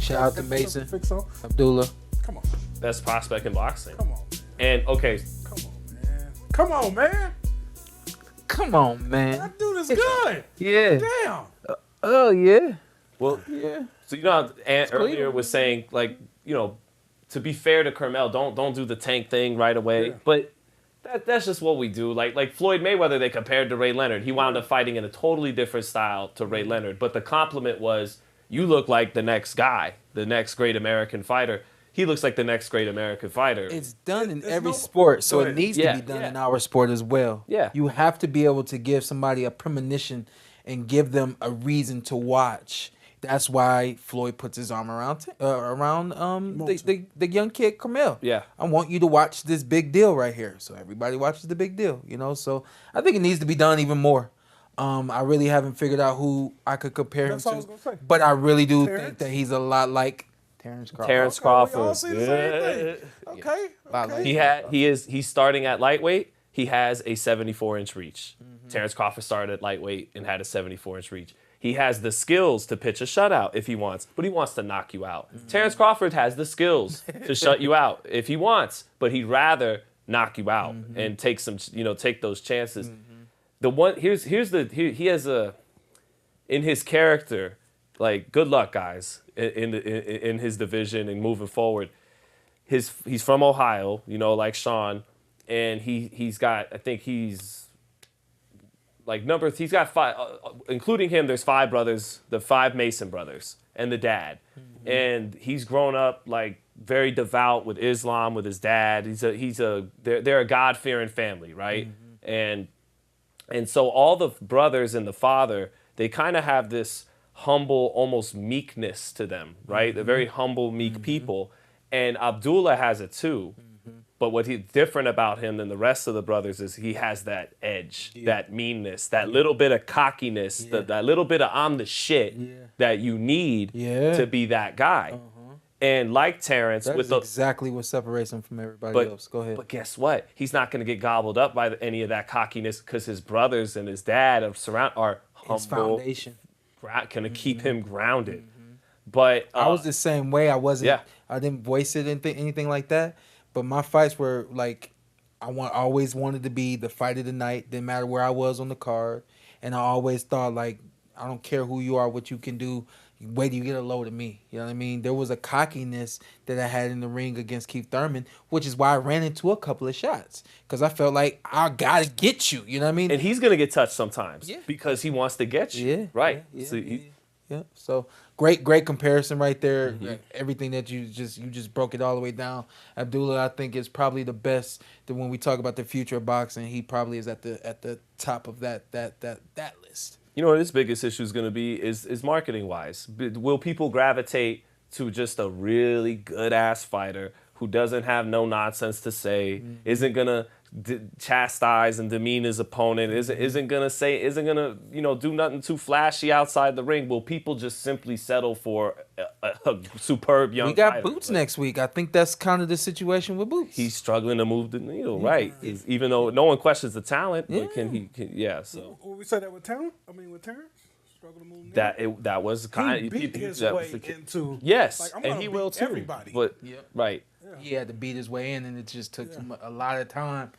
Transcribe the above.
Shout out to Mason, Abdullah. Come on. Best prospect in boxing. Come on. And okay. Come on, man. Come on, man. That dude is good. Yeah. Damn. Oh, yeah. Well, Yeah. so you know how Antt earlier was saying, like, you know, to be fair to Carmel, don't do the tank thing right away. Yeah. But that's just what we do. Like Floyd Mayweather, they compared to Ray Leonard. He wound up fighting in a totally different style to Ray Leonard. But the compliment was, you look like the next guy, the next great American fighter. He looks like the next great American fighter. It's done in every sport, so Go it ahead. needs to be done in our sport as well. Yeah. You have to be able to give somebody a premonition and give them a reason to watch. That's why Floyd puts his arm around the young kid Carmel. Yeah. I want you to watch this big deal right here. So everybody watches the big deal, you know. So I think it needs to be done even more. I really haven't figured out who I could compare That's him what I was to, gonna say. but I really do Terence? think that he's a lot like Terence Crawford. Terence We Crawford. all see the same thing. Okay. He's starting at lightweight. He has a 74-inch reach. Terence Crawford started at lightweight and had a 74-inch reach. He has the skills to pitch a shutout if he wants, but he wants to knock you out. Terence Crawford has the skills to shut you out if he wants, but he'd rather knock you out and take those chances. The one he has in his character, like, good luck, guys, in his division and moving forward. He's from Ohio, you know, like Shawn, and he's got, I think he's five, including him. There's 5 brothers, the 5 Mason brothers, and the dad, and he's grown up like very devout with Islam with his dad. They're a God-fearing family, right? And so all the brothers and the father, they kind of have this humble, almost meekness to them, right? They're very humble, meek people. And Abdullah has it too. But what's different about him than the rest of the brothers is he has that edge, that meanness, that little bit of cockiness, that little bit of I'm the shit that you need to be that guy. And like Terence, That's exactly what separates him from everybody else. Go ahead. But guess what? He's not going to get gobbled up by any of that cockiness because his brothers and his dad are humble. His foundation. Going to keep him grounded. But I was the same way. I didn't voice it and anything like that. But my fights were like, always wanted to be the fight of the night. Didn't matter where I was on the card. And I always thought, like, I don't care who you are, what you can do. Wait till you get a load of me. You know what I mean? There was a cockiness that I had in the ring against Keith Thurman, which is why I ran into a couple of shots. Because I felt like, I got to get you. You know what I mean? And he's going to get touched sometimes because he wants to get you. Yeah. Right. So great comparison right there. Everything that you just broke it all the way down. Abdullah, I think, is probably the best. That when we talk about the future of boxing, he probably is at the top of that list. You know what his biggest issue is going to be is marketing wise. Will people gravitate to just a really good ass fighter who doesn't have no nonsense to say, isn't gonna chastise and demean his opponent, isn't gonna do nothing too flashy outside the ring? Will people just simply settle for a superb young fighter? We got Boots next week. I think that's kind of the situation with Boots. He's struggling to move the needle, right? Even though no one questions the talent, but so. Well, we said that with talent. I mean, with Terence, struggle to move. That was kind he of beat his way into. Yes, like, I'm and gonna he beat will too. Everybody. But right. He had to beat his way in, and it just took him a lot of time.